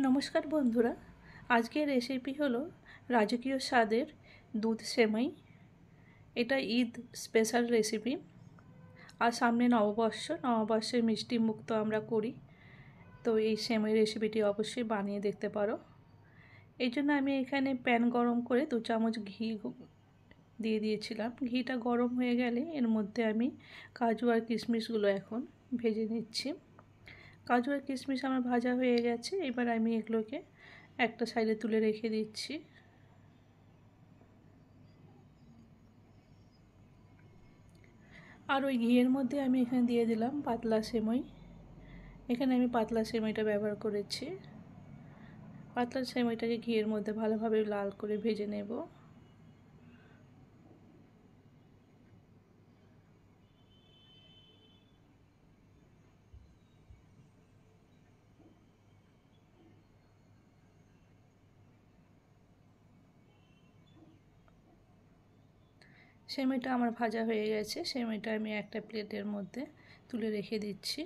নমস্কার বন্ধুরা, আজকের রেসিপি হলো রাজকীয় স্বাদের দুধ সেমাই। এটা ঈদ স্পেশাল রেসিপি। আর সামনে নববর্ষের মিষ্টি মুখ তো আমরা করি, তো এই সেমাই রেসিপিটি অবশ্যই বানিয়ে দেখতে পারো। এই জন্য আমি এখানে প্যান গরম করে 2 চামচ ঘি দিয়ে দিয়েছিলাম। ঘিটা গরম হয়ে গেলে এর মধ্যে আমি কাজু আর কিশমিশগুলো এখন ভেজে নিচ্ছি। কাজু আর কিশমিশ আমার ভাজা হয়ে গেছে। এবার আমি এগুলোকে একটা সাইডে তুলে রেখে দিচ্ছি। আর ওই ঘিয়ের মধ্যে আমি এখানে দিয়ে দিলাম পাতলা সেমাই। এখানে আমি পাতলা সেমাইটা ব্যবহার করেছি। পাতলা সেমাইটাকে ঘিয়ের মধ্যে ভালোভাবে লাল করে ভেজে নেব। সেমাইটা আমার ভাজা হয়ে গেছে। সেমাইটা আমি একটা প্লেটের মধ্যে তুলে রেখে দিচ্ছি।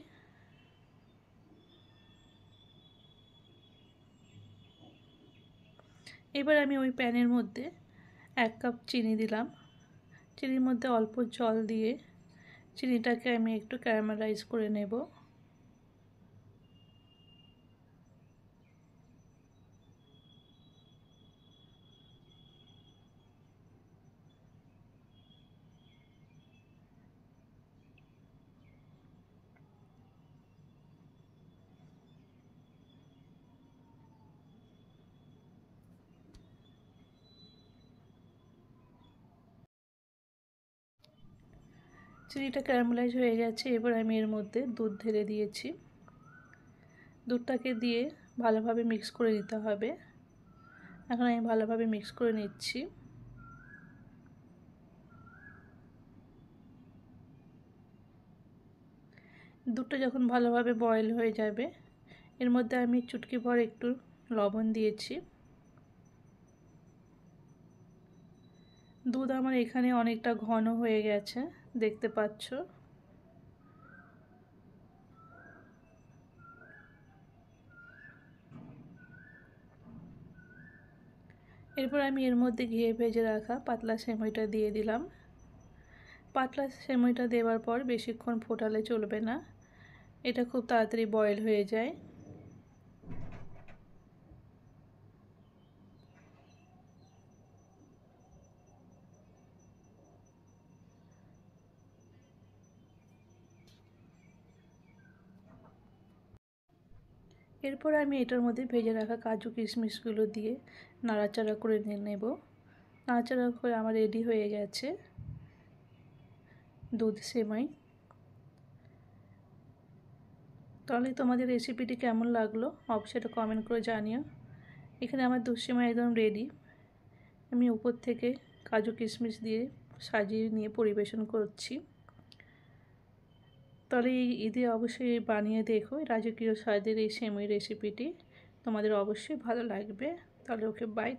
এবার আমি ওই প্যানের মধ্যে 1 কাপ চিনি দিলাম। চিনির মধ্যে অল্প জল দিয়ে চিনিটাকে আমি একটু ক্যারামেলাইজ করে নেব। চিনিটা ক্যারামেলাইজ হয়ে গেছে। এবার আমি এর মধ্যে দুধ ঢেলে দিয়েছি। দুধটাকে দিয়ে ভালোভাবে মিক্স করে দিতে হবে। এখন আমি ভালোভাবে মিক্স করে নিচ্ছি। দুধটা যখন ভালোভাবে বয়েল হয়ে যাবে, এর মধ্যে আমি চুটকি ভর একটু লবণ দিয়েছি। দুধ আমার এখানে অনেকটা ঘন হয়ে গেছে, দেখতে পাচ্ছ। এরপর আমি এর মধ্যে ঘিয়ে ভেজে রাখা পাতলা সেমাইটা দিয়ে দিলাম। পাতলা সেমাইটা দেওয়ার পর বেশিক্ষণ ফোটালে চলবে না, এটা খুব তাড়াতাড়ি বয়েল হয়ে যায়। এরপর আমি এটার মধ্যে ভেজে রাখা কাজু কিশমিশগুলো দিয়ে নাড়াচাড়া করে নেব। নাড়াচাড়া করে আমার রেডি হয়ে গেছে দুধ সেমাই। তাহলে তোমাদের রেসিপিটি কেমন লাগলো অবশ্যই এটা কমেন্ট করে জানিও। এখানে আমার দুধ সেমাই একদম রেডি। আমি উপর থেকে কাজু কিশমিশ দিয়ে সাজিয়ে নিয়ে পরিবেশন করছি। তাহলে এই ঈদে অবশ্যই বানিয়ে দেখো রাজকীয় স্বাদের এই সেমাই রেসিপিটি, তোমাদের অবশ্যই ভালো লাগবে। তাহলে ওকে বাই।